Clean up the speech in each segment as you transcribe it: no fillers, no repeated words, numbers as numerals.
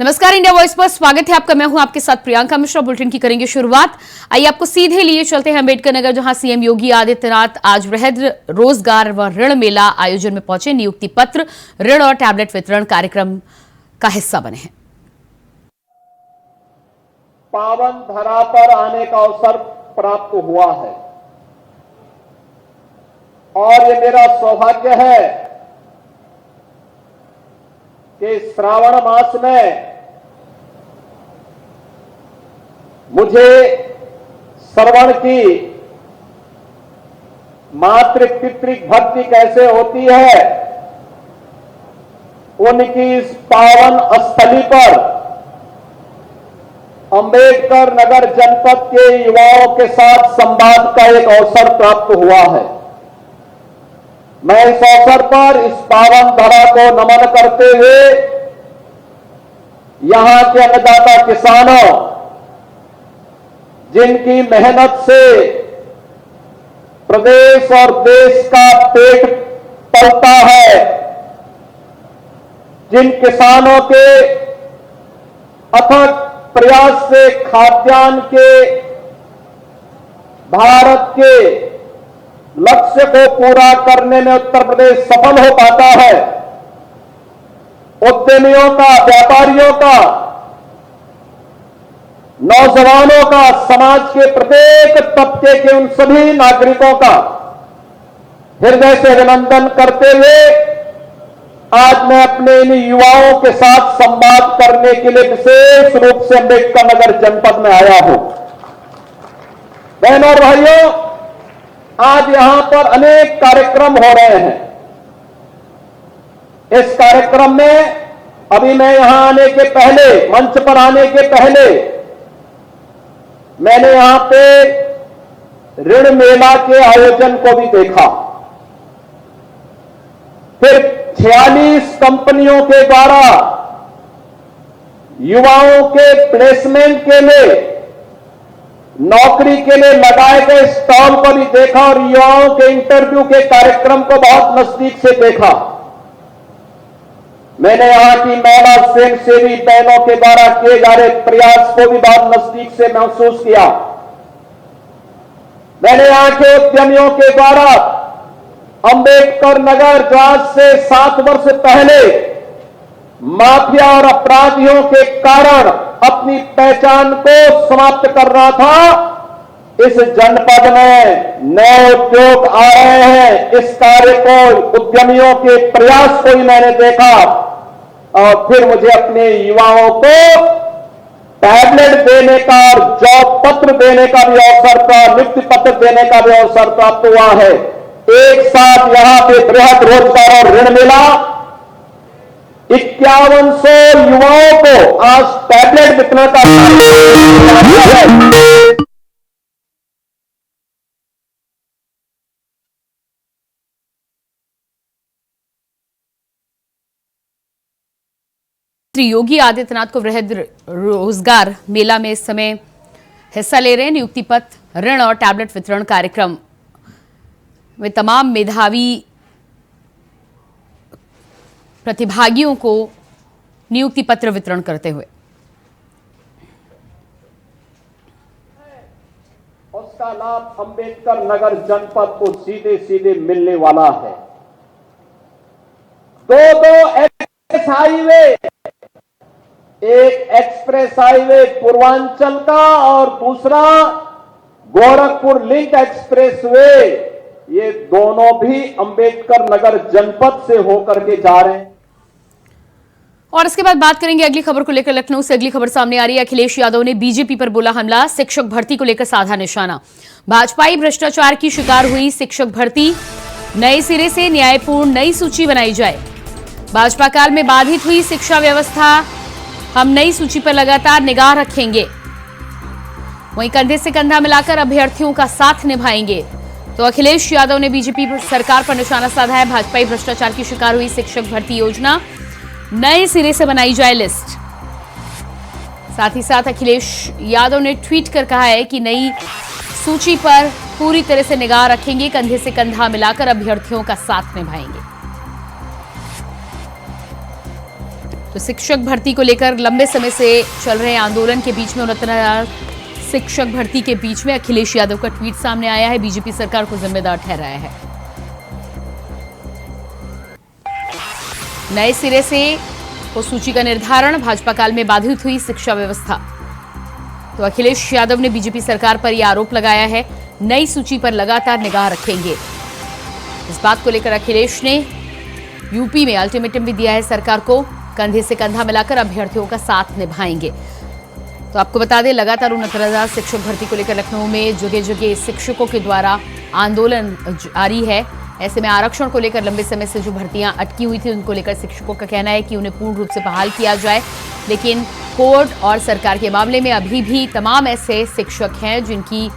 नमस्कार, India voice पर स्वागत है आपका। मैं हूं आपके साथ प्रियंका मिश्रा। बुलेटिन की करेंगे शुरुआत। आइए आपको सीधे लिए चलते हैं अम्बेडकर नगर, जहां सीएम योगी आदित्यनाथ आज वृहद रोजगार व ऋण मेला आयोजन में पहुंचे। नियुक्ति पत्र, ऋण और टैबलेट वितरण कार्यक्रम का हिस्सा बने हैं। पावन धरा पर आने का अवसर प्राप्त हुआ है और ये मेरा सौभाग्य है कि श्रावण मास में मुझे श्रवण की मातृ पितृक भक्ति कैसे होती है, उनकी इस पावन स्थली पर अम्बेडकर नगर जनपद के युवाओं के साथ संवाद का एक अवसर प्राप्त हुआ है। मैं इस अवसर पर इस पावन धरा को नमन करते हुए यहां के अन्नदाता किसानों, जिनकी मेहनत से प्रदेश और देश का पेट पलता है, जिन किसानों के अथक प्रयास से खाद्यान्न के भारत के लक्ष्य को पूरा करने में उत्तर प्रदेश सफल हो पाता है, उद्यमियों का, व्यापारियों का, नौजवानों का, समाज के प्रत्येक तबके के उन सभी नागरिकों का हृदय से अभिनंदन करते हुए आज मैं अपने इन युवाओं के साथ संवाद करने के लिए विशेष रूप से अम्बेडकर नगर जनपद में आया हूं। बहनों और भाइयों, आज यहां पर अनेक कार्यक्रम हो रहे हैं। इस कार्यक्रम में अभी मैं यहां आने के पहले, मंच पर आने के पहले, मैंने यहां पे ऋण मेला के आयोजन को भी देखा। फिर 46 कंपनियों के द्वारा युवाओं के प्लेसमेंट के लिए, नौकरी के लिए लगाए गए स्टॉल को भी देखा और युवाओं के इंटरव्यू के कार्यक्रम को बहुत नजदीक से देखा। मैंने यहां की महिला स्वयंसेवी बहनों के द्वारा किए जा रहे प्रयास को भी बहुत नजदीक से महसूस किया। मैंने यहां के उद्यमियों के द्वारा अम्बेडकर नगर, जो आज से 7 वर्ष पहले माफिया और अपराधियों के कारण अपनी पहचान को समाप्त कर रहा था, इस जनपद में नए उद्योग आ रहे हैं। इस कार्य को, उद्यमियों के प्रयास को ही मैंने देखा और फिर मुझे अपने युवाओं को टैबलेट देने का और जॉब पत्र देने का भी अवसर, नियुक्ति पत्र देने का भी अवसर प्राप्त हुआ है। एक साथ यहां पे बृहद रोजगार और ऋण मेला 5100 युवाओं को आज टैबलेट वितरण का श्री योगी आदित्यनाथ को वृहद रोजगार मेला में इस समय हिस्सा ले रहे हैं। नियुक्ति पत्र, ऋण और टैबलेट वितरण कार्यक्रम में तमाम मेधावी प्रतिभागियों को नियुक्ति पत्र वितरण करते हुए उसका लाभ अम्बेडकर नगर जनपद को सीधे सीधे मिलने वाला है। दो एक्सप्रेस हाईवे, एक एक्सप्रेस हाईवे पूर्वांचल का और दूसरा गोरखपुर लिंक एक्सप्रेस वे, ये दोनों भी अम्बेडकर नगर जनपद से होकर के जा रहे हैं। और इसके बाद बात करेंगे अगली खबर को लेकर। लखनऊ से अगली खबर सामने आ रही है। अखिलेश यादव ने बीजेपी पर बोला हमला, शिक्षक भर्ती को लेकर साधा निशाना। भाजपाई भ्रष्टाचार की शिकार हुई शिक्षक भर्ती, नए सिरे से न्यायपूर्ण नई सूची बनाई जाए। भाजपा काल में बाधित हुई शिक्षा व्यवस्था, हम नई सूची पर लगातार निगाह रखेंगे। वहीं कंधे से कंधा मिलाकर अभ्यर्थियों का साथ निभाएंगे। तो अखिलेश यादव ने बीजेपी सरकार पर निशाना साधा है। भाजपाई भ्रष्टाचार की शिकार हुई शिक्षक भर्ती योजना नए सिरे से बनाई जाए लिस्ट। साथ ही साथ अखिलेश यादव ने ट्वीट कर कहा है कि नई सूची पर पूरी तरह से निगाह रखेंगे, कंधे से कंधा मिलाकर अभ्यर्थियों का साथ निभाएंगे। तो शिक्षक भर्ती को लेकर लंबे समय से चल रहे आंदोलन के बीच में 69,000 शिक्षक भर्ती के बीच में अखिलेश यादव का ट्वीट सामने आया है। बीजेपी सरकार को जिम्मेदार ठहराया है। नए सिरे से हो सूची का निर्धारण, भाजपा काल में बाधित हुई शिक्षा व्यवस्था। तो अखिलेश यादव ने बीजेपी सरकार पर यह आरोप लगाया है, नई सूची पर लगातार निगाह रखेंगे। इस बात को लेकर अखिलेश ने यूपी में अल्टीमेटम भी दिया है सरकार को, कंधे से कंधा मिलाकर अभ्यर्थियों का साथ निभाएंगे। तो आपको बता दें, लगातार 69,000 शिक्षक भर्ती को लेकर लखनऊ में जगह जगह शिक्षकों के द्वारा आंदोलन जारी है। ऐसे में आरक्षण को लेकर लंबे समय से जो भर्तियां अटकी हुई थी, उनको लेकर शिक्षकों का कहना है कि उन्हें पूर्ण रूप से बहाल किया जाए। लेकिन कोर्ट और सरकार के मामले में अभी भी तमाम ऐसे शिक्षक हैं जिनकी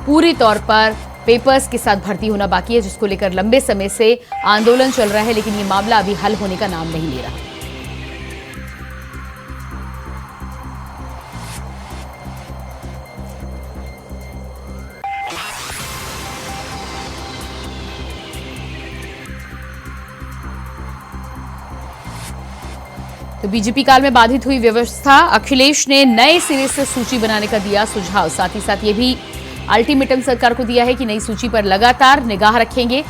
पूरी तौर पर पेपर्स के साथ भर्ती होना बाकी है, जिसको लेकर लंबे समय से आंदोलन चल रहा है। लेकिन ये मामला अभी हल होने का नाम नहीं ले रहा। तो बीजेपी काल में बाधित हुई व्यवस्था, अखिलेश ने नए सिरे से सूची बनाने का दिया सुझाव। साथ ही साथ ये भी अल्टीमेटम सरकार को दिया है कि नई सूची पर लगातार निगाह रखेंगे,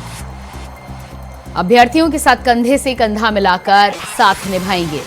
अभ्यर्थियों के साथ कंधे से कंधा मिलाकर साथ निभाएंगे।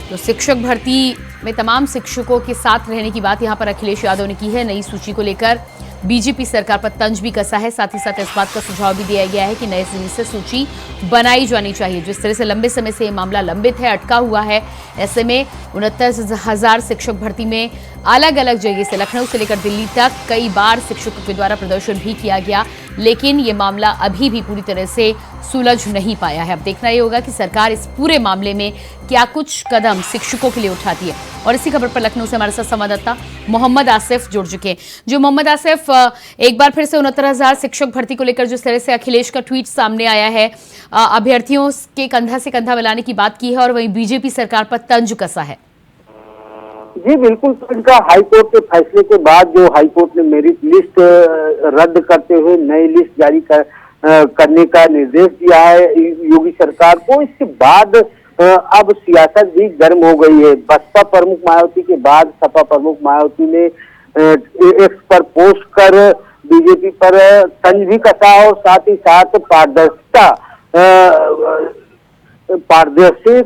तो शिक्षक भर्ती में तमाम शिक्षकों के साथ रहने की बात यहां पर अखिलेश यादव ने की है। नई सूची को लेकर बीजेपी सरकार पर तंज भी कसा है। साथ ही साथ इस बात का सुझाव भी दिया गया है कि नए सिरे से सूची बनाई जानी चाहिए। जिस तरह से लंबे समय से ये मामला लंबित है, अटका हुआ है, ऐसे में 69,000 शिक्षक भर्ती में अलग अलग जगह से, लखनऊ से लेकर दिल्ली तक कई बार शिक्षकों के द्वारा प्रदर्शन भी किया गया, लेकिन ये मामला अभी भी पूरी तरह से सुलझ नहीं पाया है। अब देखना ये होगा कि सरकार इस पूरे मामले में क्या कुछ कदम शिक्षकों के लिए उठाती है। और इसी खबर पर लखनऊ से हमारे साथ संवाददाता मोहम्मद आसिफ जुड़ चुके हैं। जो मोहम्मद आसिफ, एक बार फिर से 69,000 शिक्षक भर्ती को लेकर जिस तरह से अखिलेश का ट्वीट सामने आया है, अभ्यर्थियों के कंधा से कंधा मिलाने की बात की है और वहीं बीजेपी सरकार पर तंज कसा है। जी बिल्कुल, तो इनका हाईकोर्ट के फैसले के बाद जो हाईकोर्ट ने मेरिट लिस्ट रद्द करते हुए नई लिस्ट जारी करने का निर्देश दिया है योगी सरकार को, इसके बाद अब सियासत भी गर्म हो गई है। बसपा प्रमुख मायावती के बाद सपा प्रमुख मायावती ने एक्स पर पोस्ट कर बीजेपी पर तंज भी कसा और साथ ही साथ पारदर्शी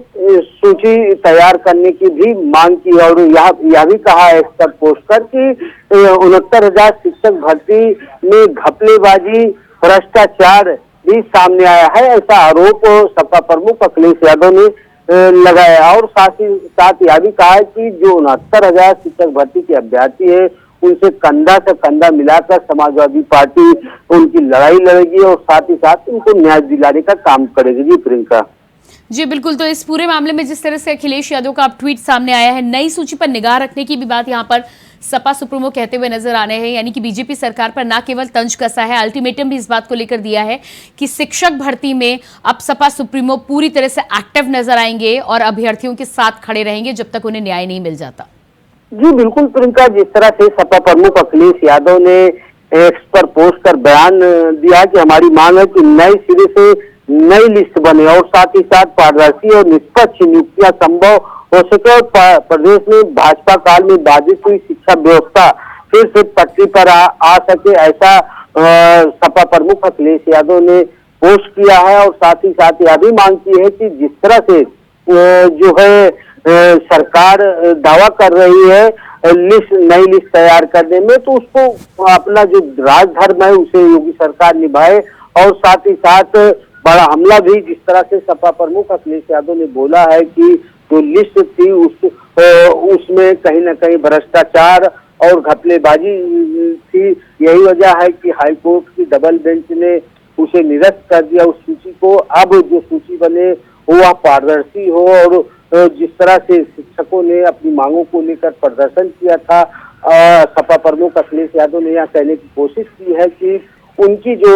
सूची तैयार करने की भी मांग की और यह भी कहा है एक्स पर पोस्ट कर कि 69,000 शिक्षक भर्ती में घपलेबाजी, भ्रष्टाचार भी सामने आया है, ऐसा आरोप सपा प्रमुख अखिलेश यादव ने लगाया। और साथ ही साथ यह भी कहा है कि जो 69,000 शिक्षक भर्ती के अभ्यर्थी है, उनसे कंधा से कंधा मिलाकर समाजवादी पार्टी उनकी लड़ाई लड़ेगी और साथ ही साथ उनको न्याय दिलाने का काम करेगी। जी प्रियंका। जी बिल्कुल, तो इस पूरे मामले में जिस तरह से अखिलेश यादव का अब ट्वीट सामने आया है, नई सूची पर निगाह रखने की भी बात यहां पर सपा सुप्रीमो कहते हुए नजर आ रहे हैं। यानी कि बीजेपी सरकार पर ना केवल तंज कसा है, अल्टीमेटम भी इस बात को लेकर दिया है कि शिक्षक भर्ती में अब सपा सुप्रीमो पूरी तरह से एक्टिव नजर आएंगे और अभ्यर्थियों के साथ खड़े रहेंगे जब तक उन्हें न्याय नहीं मिल जाता। जी बिल्कुल प्रियंका, जिस तरह से सपा प्रमुख अखिलेश यादव ने एक्स पर पोस्ट कर बयान दिया कि हमारी मांग है कि नए सिरे से नई लिस्ट बने और साथ ही साथ पारदर्शी और निष्पक्ष नियुक्तियां संभव हो सके और प्रदेश में भाजपा काल में बाधित हुई शिक्षा व्यवस्था फिर से पटरी पर आ सके, ऐसा सपा प्रमुख अखिलेश यादव ने पोस्ट किया है। और साथ ही साथ यह भी मांग की है कि जिस तरह से जो है सरकार दावा कर रही है नई लिस्ट तैयार करने में, तो उसको अपना जो राजधर्म है उसे योगी सरकार निभाए। और साथ ही साथ बड़ा हमला भी जिस तरह से सपा प्रमुख अखिलेश यादव ने बोला है कि जो लिस्ट थी उसमें कहीं ना कहीं भ्रष्टाचार और घपलेबाजी थी। यही वजह है कि हाईकोर्ट की डबल बेंच ने उसे निरस्त कर दिया उस सूची को। अब जो सूची बने वह पारदर्शी हो और जिस तरह से शिक्षकों ने अपनी मांगों को लेकर प्रदर्शन किया था, सपा प्रमुख अखिलेश यादव ने यह कहने की कोशिश की है कि उनकी जो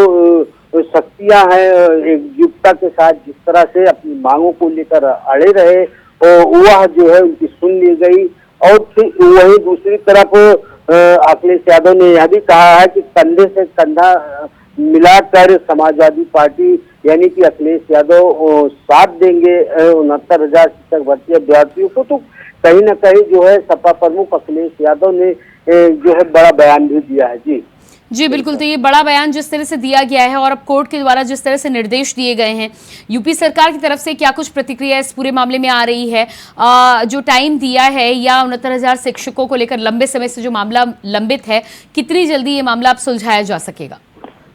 शक्तियां हैं एकजुटता के साथ जिस तरह से अपनी मांगों को लेकर अड़े रहे, वह जो है उनकी सुन ली गई। और फिर वही दूसरी तरफ अखिलेश यादव ने यह भी कहा है कि कंधे से कंधा मिलाकर समाजवादी पार्टी यानी कि अखिलेश यादव साथ देंगे 69,000 शिक्षक भर्ती अभ्यर्थियों को, तो कहीं ना कहीं जो है सपा प्रमुख अखिलेश यादव ने जो है बड़ा बयान भी दिया है। जी बिल्कुल, तो ये बड़ा बयान जिस तरह से दिया गया है और अब कोर्ट के द्वारा जिस तरह से निर्देश दिए गए हैं, यूपी सरकार की तरफ से क्या कुछ प्रतिक्रिया इस पूरे मामले में आ रही है? जो टाइम दिया है या 69,000 शिक्षकों को लेकर लंबे समय से जो मामला लंबित है, कितनी जल्दी ये मामला अब सुलझाया जा सकेगा?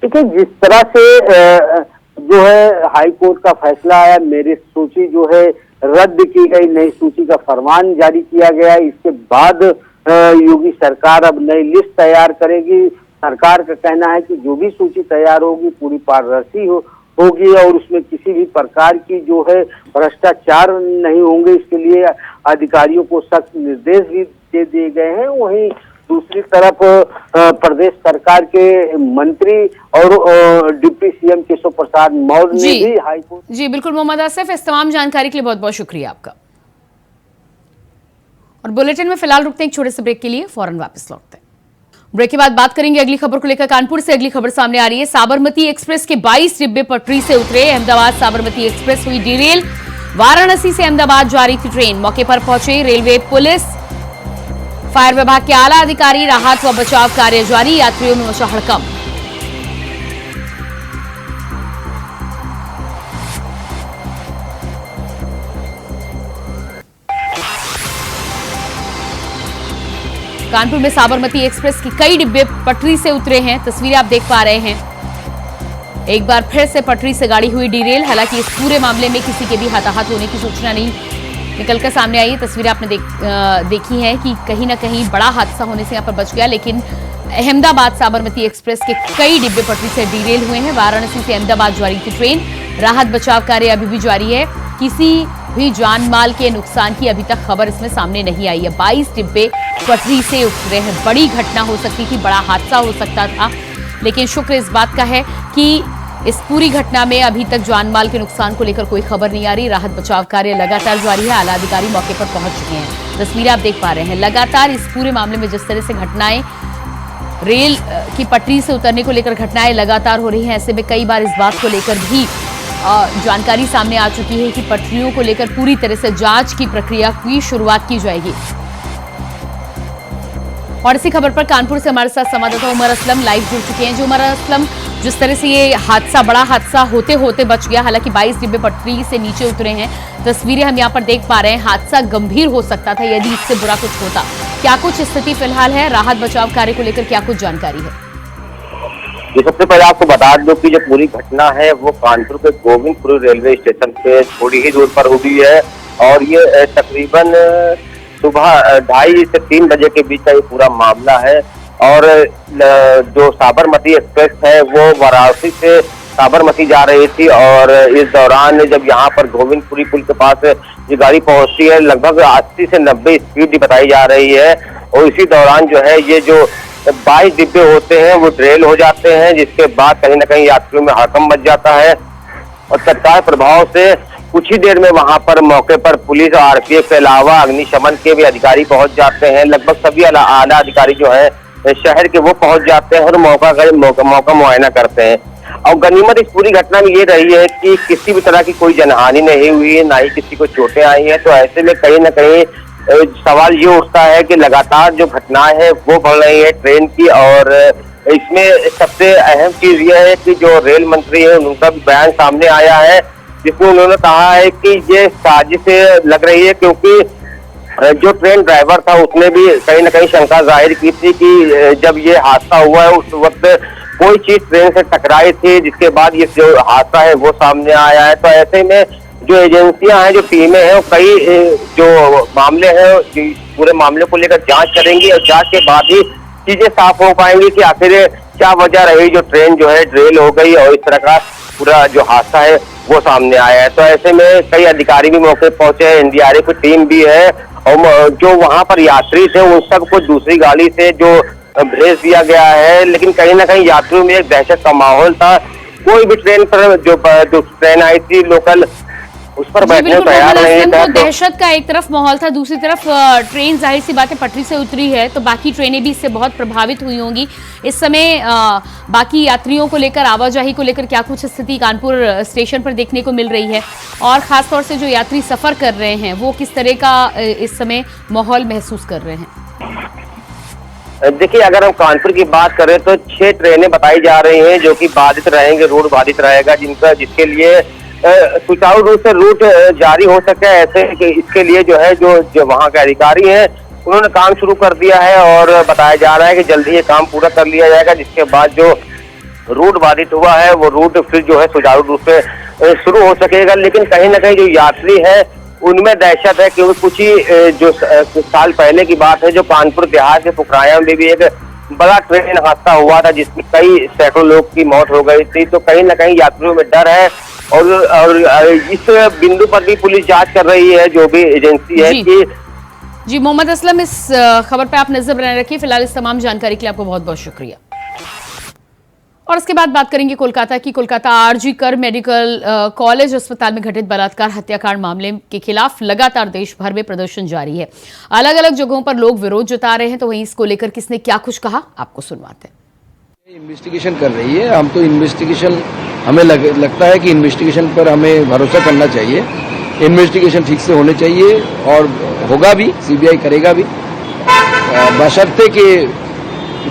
देखिए, जिस तरह से जो है हाई कोर्ट का फैसला आया, मेरिट सूची जो है रद्द की गई, नई सूची का फरमान जारी किया गया, इसके बाद योगी सरकार अब नई लिस्ट तैयार करेगी। सरकार का कहना है कि जो भी सूची तैयार होगी पूरी पारदर्शी होगी और उसमें किसी भी प्रकार की जो है भ्रष्टाचार नहीं होंगे। इसके लिए अधिकारियों को सख्त निर्देश भी दे दिए गए हैं। वहीं दूसरी तरफ प्रदेश सरकार के मंत्री और डिप्टी सीएम केशव प्रसाद मौर्य ने भी हाईकोर्ट। जी बिल्कुल मोहम्मद आसिफ, इस तमाम जानकारी के लिए बहुत बहुत शुक्रिया आपका। और बुलेटिन में फिलहाल रुकते हैं एक छोटे से ब्रेक के लिए, फौरन वापस लौटते हैं। ब्रेक के बाद बात करेंगे अगली खबर को लेकर। कानपुर से अगली खबर सामने आ रही है। साबरमती एक्सप्रेस के 22 डिब्बे पटरी से उतरे। अहमदाबाद साबरमती एक्सप्रेस हुई डिरेल। वाराणसी से अहमदाबाद जा रही थी ट्रेन। मौके पर पहुंचे रेलवे, पुलिस, फायर विभाग के आला अधिकारी। राहत व बचाव कार्य जारी। यात्रियों में मचा हड़कंप। कानपुर में साबरमती एक्सप्रेस की कई डिब्बे पटरी से उतरे हैं। तस्वीरें आप देख पा रहे हैं। एक बार फिर से पटरी से गाड़ी हुई डिरेल। हालांकि इस पूरे मामले में किसी के भी हताहत होने की सूचना नहीं निकलकर सामने आई है। तस्वीरें आपने देखी हैं कि कहीं ना कहीं बड़ा हादसा होने से यहाँ पर बच गया, लेकिन अहमदाबाद साबरमती एक्सप्रेस के कई डिब्बे पटरी से डिरेल हुए हैं। वाराणसी से अहमदाबाद जा रही थी ट्रेन। राहत बचाव कार्य अभी भी जारी है। किसी भी जान माल के नुकसान की अभी तक खबर इसमें सामने नहीं आई है। 22 डिब्बे पटरी से उतरे हैं। बड़ी घटना हो सकती थी, बड़ा हादसा हो सकता था, लेकिन शुक्र इस बात का है कि इस पूरी घटना में अभी तक जान माल के नुकसान को लेकर कोई खबर नहीं आ रही। राहत बचाव कार्य लगातार जारी है। आला अधिकारी मौके पर पहुंच चुके हैं। तस्वीरें आप देख पा रहे हैं। लगातार इस पूरे मामले में जिस तरह से घटनाएं, रेल की पटरी से उतरने को लेकर घटनाएं लगातार हो रही हैं, ऐसे में कई बार इस बात को लेकर भी जानकारी सामने आ चुकी है कि पटरियों को लेकर पूरी तरह से जांच की प्रक्रिया की शुरुआत की जाएगी। और इसी खबर पर कानपुर से हमारे साथ संवाददाता उमर असलम लाइव जुड़ चुके हैं। जो उमर असलम, जिस तरह से ये हादसा, बड़ा हादसा होते होते बच गया, हालांकि 22 डिब्बे पटरी से नीचे उतरे हैं। तस्वीरें हम यहाँ पर देख पा रहे हैं। हादसा गंभीर हो सकता था यदि इससे बुरा कुछ होता। क्या कुछ स्थिति फिलहाल है? राहत बचाव कार्य को लेकर क्या कुछ जानकारी है? ये सबसे पहले आपको बता दूं कि जो पूरी घटना है वो कानपुर के गोविंदपुर रेलवे स्टेशन पे थोड़ी ही दूर पर हुई है और ये तकरीबन सुबह 2:30 से 3 बजे के बीच का ये पूरा मामला है। और जो साबरमती एक्सप्रेस है वो वाराणसी से साबरमती जा रही थी और इस दौरान जब यहाँ पर गोविंदपुरी पुल के पास ये गाड़ी पहुंचती है, लगभग 80 से 90 स्पीड बताई जा रही है। और इसी दौरान जो है ये जो 22 डिब्बे होते हैं वो ड्रेल हो जाते हैं, जिसके बाद कहीं ना कहीं यात्रियों में हड़कंप मच जाता है। और तत्काल प्रभाव से कुछ ही देर में वहां पर मौके पर पुलिस और आरपीएफ के अलावा अग्निशमन के भी अधिकारी पहुंच जाते हैं। लगभग सभी आला अधिकारी जो है शहर के वो पहुंच जाते हैं और मौका मुआयना करते हैं। और गनीमत इस पूरी घटना में ये रही है कि किसी भी तरह की कोई जनहानि नहीं हुई है, ना ही किसी को चोटें आई हैं। तो ऐसे में कहीं ना कहीं सवाल ये उठता है कि लगातार जो घटनाएं हैं वो बढ़ रही है ट्रेन की। और इसमें सबसे अहम चीज ये है कि जो रेल मंत्री है उनका भी बयान सामने आया है, जिसमें उन्होंने कहा है कि ये साजिश लग रही है, क्योंकि जो ट्रेन ड्राइवर था उसने भी कहीं ना कहीं शंका जाहिर की थी कि जब ये हादसा हुआ है उस वक्त कोई चीज ट्रेन से टकराई थी, जिसके बाद ये जो हादसा है वो सामने आया है। तो ऐसे में जो एजेंसियां हैं, जो टीमें हैं, कई जो मामले हैं पूरे मामले को लेकर जांच करेंगी और जांच के बाद ही चीजें साफ हो पाएंगी कि आखिर क्या वजह रही जो ट्रेन जो है ड्रेल हो गई और इस तरह का पूरा जो हादसा है वो सामने आया है। तो ऐसे में कई अधिकारी भी मौके पहुंचे हैं, एनडीआरएफ की टीम भी है और जो वहां पर यात्री थे उन सबको दूसरी गाड़ी से जो भेज दिया गया है। लेकिन कहीं ना कहीं यात्रियों में एक दहशत का माहौल था। कोई भी ट्रेन पर जो ट्रेन आई थी लोकल उस पर जी बैठने बिल्कुल, तैयार मोहम्मद नहीं असलम, है। तो दहशत का एक तरफ माहौल था, दूसरी तरफ ट्रेन जाहिर सी बात है पटरी से उतरी है तो बाकी ट्रेनें भी इससे बहुत प्रभावित हुई होंगी। इस समय बाकी यात्रियों को लेकर, आवाजाही को लेकर क्या कुछ स्थिति कानपुर स्टेशन पर देखने को मिल रही है, और खासतौर से जो यात्री सफर कर रहे हैं वो किस तरह का इस समय माहौल महसूस कर रहे हैं? देखिए, अगर हम कानपुर की बात करें तो 6 ट्रेनें बताई जा रही हैं जो कि बाधित रहेंगे, रूट बाधित रहेगा, जिसके लिए सुचारू रूप से रूट जारी हो सके, ऐसे कि इसके लिए जो है जो वहां के अधिकारी हैं उन्होंने काम शुरू कर दिया है और बताया जा रहा है कि जल्दी ये काम पूरा कर लिया जाएगा, जिसके बाद जो रूट बाधित हुआ है वो रूट फिर जो है सुचारू रूप से शुरू हो सकेगा। लेकिन कहीं ना कहीं जो यात्री है उनमें दहशत है, क्योंकि कुछ ही जो कुछ साल पहले की बात है, जो कानपुर देहात के पुखराया में भी एक बड़ा ट्रेन हादसा हुआ था जिसमें कई सैकड़ों लोग की मौत हो गई थी। तो कहीं ना कहीं यात्रियों में डर है और इस बिंदु पर भी पुलिस जांच कर रही है, जो भी एजेंसी है कि जी मोहम्मद असलम, इस खबर पर आप नजर बनाए रखिए। फिलहाल इस तमाम जानकारी के लिए आपको बहुत बहुत शुक्रिया। और इसके बाद बात करेंगे कोलकाता की। कोलकाता आरजी कर मेडिकल कॉलेज अस्पताल में घटित बलात्कार हत्याकांड मामले के खिलाफ लगातार देश भर में प्रदर्शन जारी है। अलग अलग जगहों पर लोग विरोध जता रहे हैं, तो वहीं इसको लेकर किसने क्या कुछ कहा, आपको सुनवाते हैं। इन्वेस्टिगेशन कर रही है, हम तो इन्वेस्टिगेशन, हमें लगता है कि इन्वेस्टिगेशन पर हमें भरोसा करना चाहिए। इन्वेस्टिगेशन ठीक से होने चाहिए और होगा भी, सीबीआई करेगा भी, बशर्ते कि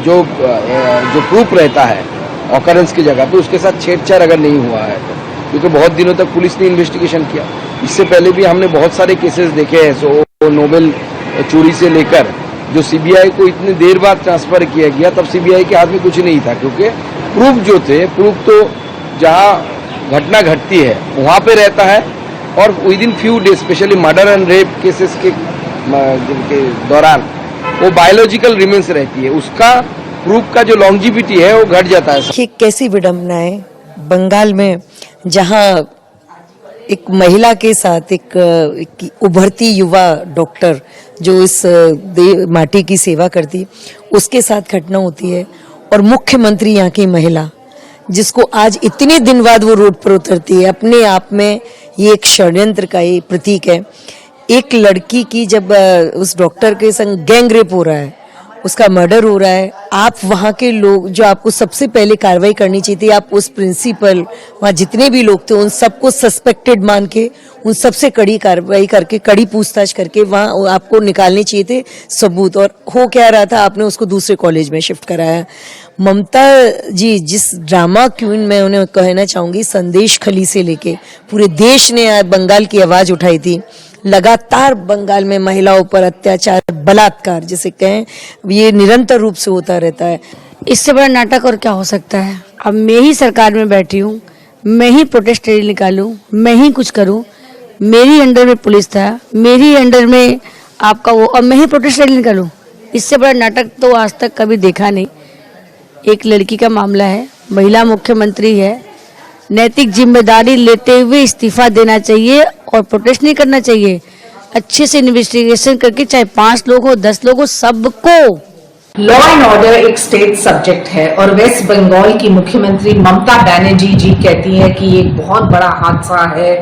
जो प्रूफ रहता है ऑकरेंस की जगह पे उसके साथ छेड़छाड़ अगर नहीं हुआ है तो, क्योंकि बहुत दिनों तक पुलिस ने इन्वेस्टिगेशन किया। इससे पहले भी हमने बहुत सारे केसेस देखे हैं, सो नोबेल चोरी से लेकर जो सीबीआई को इतनी देर बाद ट्रांसफर किया गया, तब सीबीआई के हाथ में कुछ नहीं था, क्योंकि प्रूफ जो थे, प्रूफ तो जहां घटना घटती है वहां पे रहता है और with in few days, specially murder and rape cases के दौरान वो बायोलॉजिकल रिमेन्स रहती है, उसका प्रूफ का जो लॉन्जिविटी है वो घट जाता है। कि कैसी विडम्बना है बंगाल में, जहां एक महिला के साथ एक उभरती युवा डॉक्टर जो इस माटी की सेवा करती, उसके साथ घटना होती है, और मुख्यमंत्री यहाँ की महिला जिसको आज इतने दिन बाद वो रोड पर उतरती है, अपने आप में ये एक षड्यंत्र का ये प्रतीक है। एक लड़की की जब उस डॉक्टर के संग गैंग रेप हो रहा है, उसका मर्डर हो रहा है, आप वहाँ के लोग, जो आपको सबसे पहले कार्रवाई करनी चाहिए थी, आप उस प्रिंसिपल, वहाँ जितने भी लोग थे उन सबको सस्पेक्टेड मान के उन सबसे कड़ी कार्रवाई करके, कड़ी पूछताछ करके वहाँ आपको निकालने चाहिए थे सबूत। और हो क्या रहा था, आपने उसको दूसरे कॉलेज में शिफ्ट कराया। ममता जी जिस ड्रामा क्वीन, मैं उन्हें कहना चाहूंगी, संदेश खली से लेके पूरे देश ने बंगाल की आवाज उठाई थी। लगातार बंगाल में महिलाओं पर अत्याचार, बलात्कार जिसे कहें, ये निरंतर रूप से होता रहता है। इससे बड़ा नाटक और क्या हो सकता है। अब मैं ही सरकार में बैठी हूँ, मैं ही प्रोटेस्ट रैली निकालूं, मैं ही कुछ करूं, मेरी अंडर में पुलिस था, मेरी अंडर में आपका वो, और मैं ही प्रोटेस्ट रैली निकालूं। इससे बड़ा नाटक तो आज तक कभी देखा नहीं। एक लड़की का मामला है, महिला मुख्यमंत्री है, नैतिक जिम्मेदारी लेते हुए इस्तीफा देना चाहिए और प्रोटेस्ट नहीं करना चाहिए। अच्छे से इन्वेस्टिगेशन करके, चाहे 5 लोग हो, 10 लोग हो, सबको। लॉ एंड ऑर्डर एक स्टेट सब्जेक्ट है और वेस्ट बंगाल की मुख्यमंत्री ममता बनर्जी जी कहती हैं कि ये एक बहुत बड़ा हादसा है,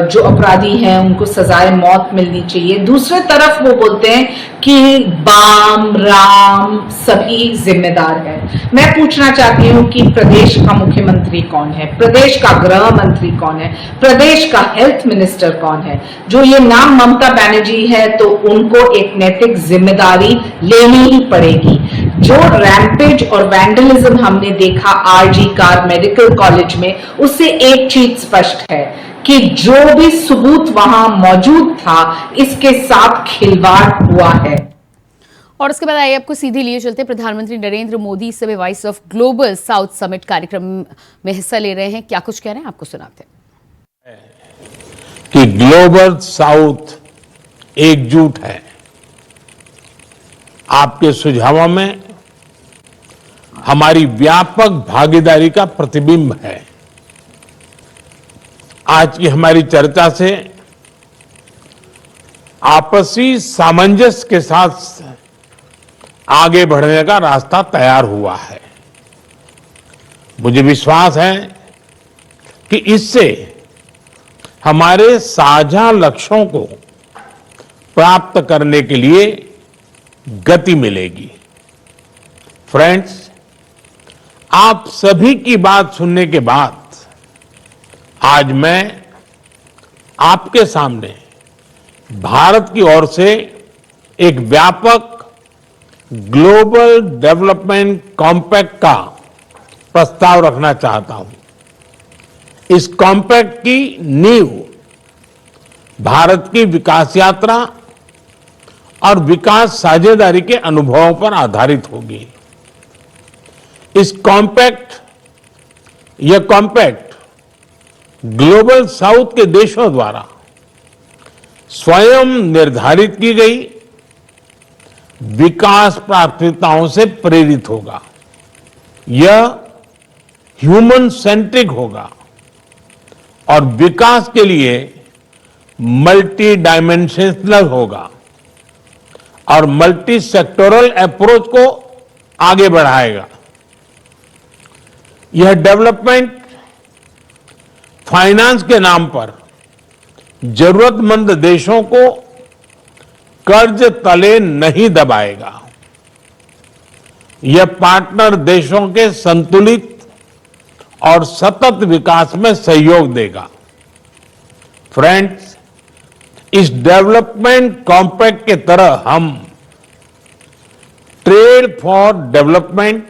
जो अपराधी हैं उनको सजाए मौत मिलनी चाहिए। दूसरे तरफ वो बोलते हैं कि बाम राम सभी जिम्मेदार है। मैं पूछना चाहती हूँ कि प्रदेश का मुख्यमंत्री कौन है, प्रदेश का गृह मंत्री कौन है, प्रदेश का हेल्थ मिनिस्टर कौन है? जो ये नाम ममता बनर्जी है तो उनको एक नैतिक जिम्मेदारी लेनी ही पड़ेगी। जो रैम्पेज और वैंडलिज्म हमने देखा आरजी कर मेडिकल कॉलेज में, उससे एक चीज स्पष्ट है कि जो भी सबूत वहां मौजूद था, इसके साथ खिलवाड़ हुआ है। और उसके बाद आइए आपको सीधे लिए चलते। प्रधानमंत्री नरेंद्र मोदी इस समय voice of global south summit कार्यक्रम में हिस्सा ले रहे हैं। क्या कुछ कह रहे हैं, आपको सुनाते हैं। कि ग्लोबल साउथ एकजुट है। आपके सुझावों में हमारी व्यापक भागीदारी का प्रतिबिंब है। आज की हमारी चर्चा से आपसी सामंजस्य के साथ आगे बढ़ने का रास्ता तैयार हुआ है। मुझे विश्वास है कि इससे हमारे साझा लक्ष्यों को प्राप्त करने के लिए गति मिलेगी। फ्रेंड्स, आप सभी की बात सुनने के बाद आज मैं आपके सामने भारत की ओर से एक व्यापक ग्लोबल डेवलपमेंट कॉम्पैक्ट का प्रस्ताव रखना चाहता हूं। इस कॉम्पैक्ट की नींव भारत की विकास यात्रा और विकास साझेदारी के अनुभवों पर आधारित होगी। यह कॉम्पैक्ट ग्लोबल साउथ के देशों द्वारा स्वयं निर्धारित की गई विकास प्राथमिकताओं से प्रेरित होगा। यह ह्यूमन सेंट्रिक होगा और विकास के लिए मल्टी डायमेंशनल होगा और मल्टी सेक्टोरल अप्रोच को आगे बढ़ाएगा। यह डेवलपमेंट फाइनेंस के नाम पर जरूरतमंद देशों को कर्ज तले नहीं दबाएगा। यह पार्टनर देशों के संतुलित और सतत विकास में सहयोग देगा। फ्रेंड्स, इस डेवलपमेंट कॉम्पैक्ट के तरह हम trade for development,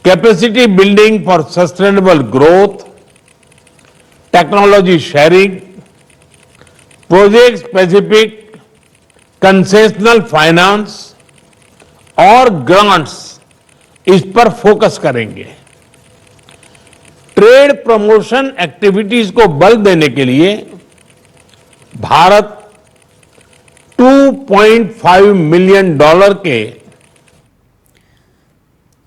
capacity building for sustainable growth, technology sharing, project specific concessional finance और ग्रांट्स इस पर फोकस करेंगे। ट्रेड प्रमोशन एक्टिविटीज को बल देने के लिए भारत $2.5 मिलियन के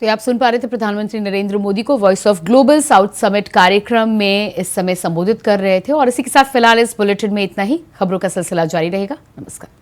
तो आप सुन पा रहे थे प्रधानमंत्री नरेंद्र मोदी को voice of global south summit कार्यक्रम में इस समय संबोधित कर रहे थे। और इसी के साथ फिलहाल इस बुलेटिन में इतना ही। खबरों का सिलसिला जारी रहेगा। नमस्कार।